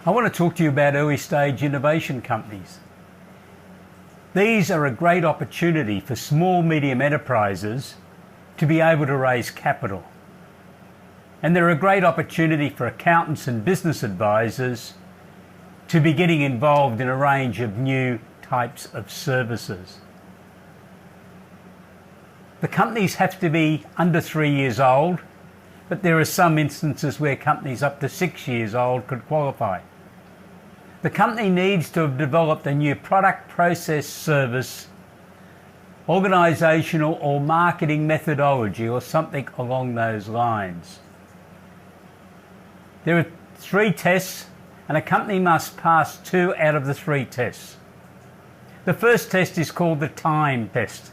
I want to talk to you about early stage innovation companies. These are a great opportunity for small medium enterprises to be able to raise capital. And they're a great opportunity for accountants and business advisors to be getting involved in a range of new types of services. The companies have to be under 3 years old, but there are some instances where companies up to 6 years old could qualify. The company needs to have developed a new product, process, service, organisational or marketing methodology or something along those lines. There are 3 tests and a company must pass 2 out of the 3 tests. The first test is called the time test,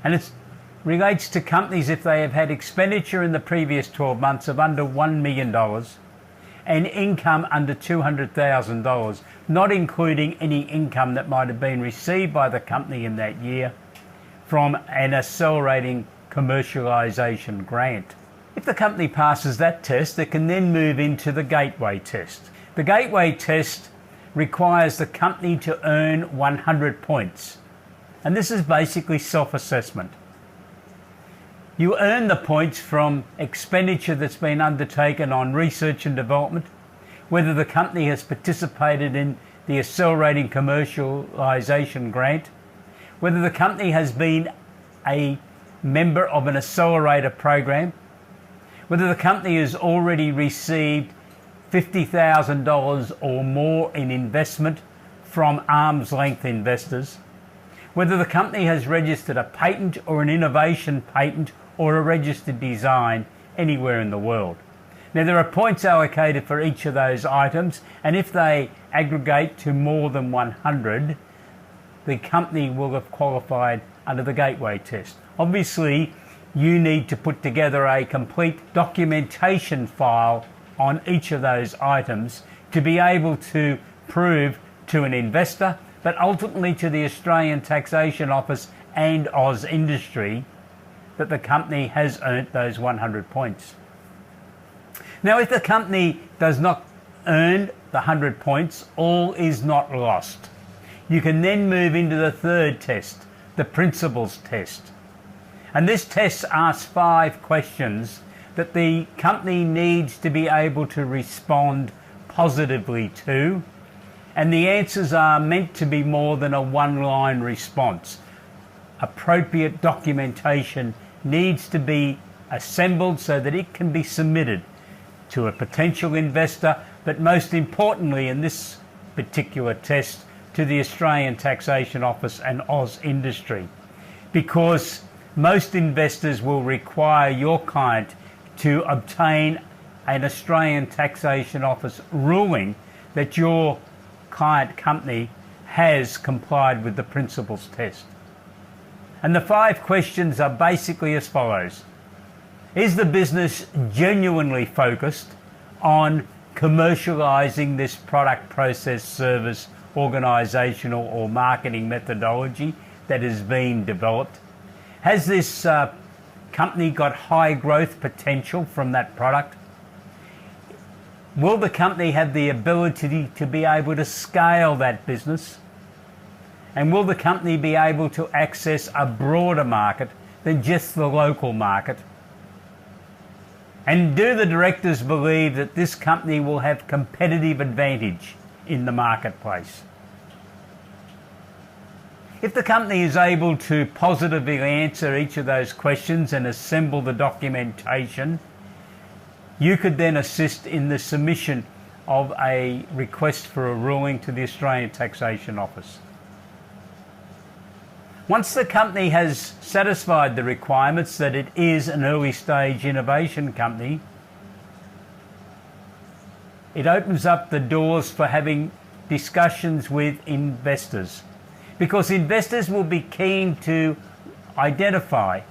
and it relates to companies if they have had expenditure in the previous 12 months of under $1 million and income under $200,000, not including any income that might have been received by the company in that year from an accelerating commercialisation grant. If the company passes that test, it can then move into the gateway test. The gateway test requires the company to earn 100 points, and this is basically self-assessment. You earn the points from expenditure that's been undertaken on research and development, whether the company has participated in the accelerating commercialisation grant, whether the company has been a member of an accelerator program, whether the company has already received $50,000 or more in investment from arm's length investors, whether the company has registered a patent or an innovation patent or a registered design anywhere in the world. Now, there are points allocated for each of those items, and if they aggregate to more than 100, the company will have qualified under the gateway test. Obviously, you need to put together a complete documentation file on each of those items to be able to prove to an investor, but ultimately to the Australian Taxation Office and Oz Industry, that the company has earned those 100 points. Now, if the company does not earn the 100 points, all is not lost. You can then move into the third test, the principles test. And this test asks 5 questions that the company needs to be able to respond positively to, and the answers are meant to be more than a one-line response. Appropriate documentation needs to be assembled so that it can be submitted to a potential investor, but most importantly in this particular test, to the Australian Taxation Office and Oz Industry, because most investors will require your client to obtain an Australian Taxation Office ruling that your client company has complied with the principles test. And the 5 questions are basically as follows. Is the business genuinely focused on commercialising this product, process, service, organisational or marketing methodology that is being developed? Has this company got high growth potential from that product? Will the company have the ability to be able to scale that business? And will the company be able to access a broader market than just the local market? And do the directors believe that this company will have competitive advantage in the marketplace? If the company is able to positively answer each of those questions and assemble the documentation, you could then assist in the submission of a request for a ruling to the Australian Taxation Office. Once the company has satisfied the requirements that it is an early stage innovation company, it opens up the doors for having discussions with investors, because investors will be keen to identify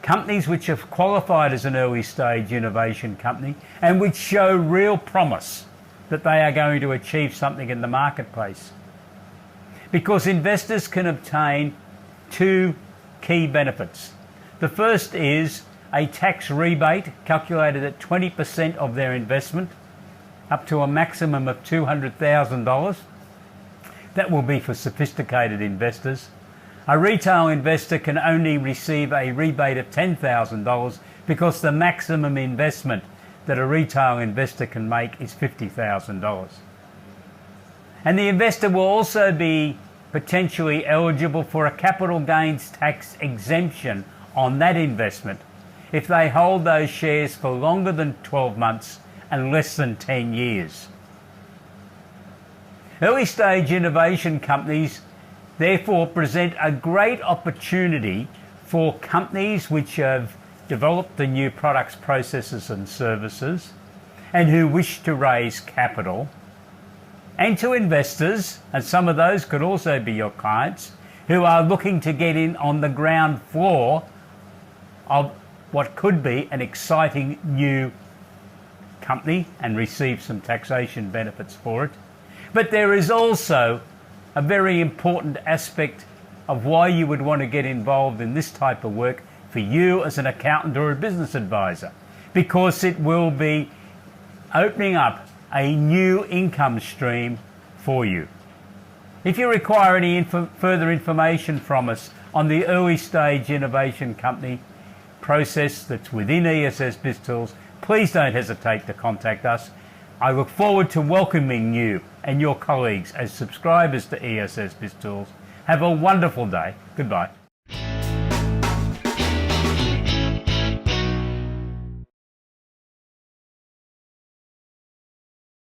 companies which have qualified as an early stage innovation company and which show real promise that they are going to achieve something in the marketplace. Because investors can obtain 2 key benefits. The first is a tax rebate calculated at 20% of their investment, up to a maximum of $200,000. That will be for sophisticated investors. A retail investor can only receive a rebate of $10,000 because the maximum investment that a retail investor can make is $50,000. And the investor will also be potentially eligible for a capital gains tax exemption on that investment if they hold those shares for longer than 12 months and less than 10 years. Early stage innovation companies therefore present a great opportunity for companies which have developed the new products, processes and services and who wish to raise capital, and to investors, and some of those could also be your clients, who are looking to get in on the ground floor of what could be an exciting new company and receive some taxation benefits for it. But there is also a very important aspect of why you would want to get involved in this type of work for you as an accountant or a business advisor, because it will be opening up a new income stream for you. If you require any further information from us on the early stage innovation company process that's within ESS BIZTOOLS, please don't hesitate to contact us. I look forward to welcoming you and your colleagues as subscribers to ESS BIZTOOLS. Have a wonderful day. Goodbye.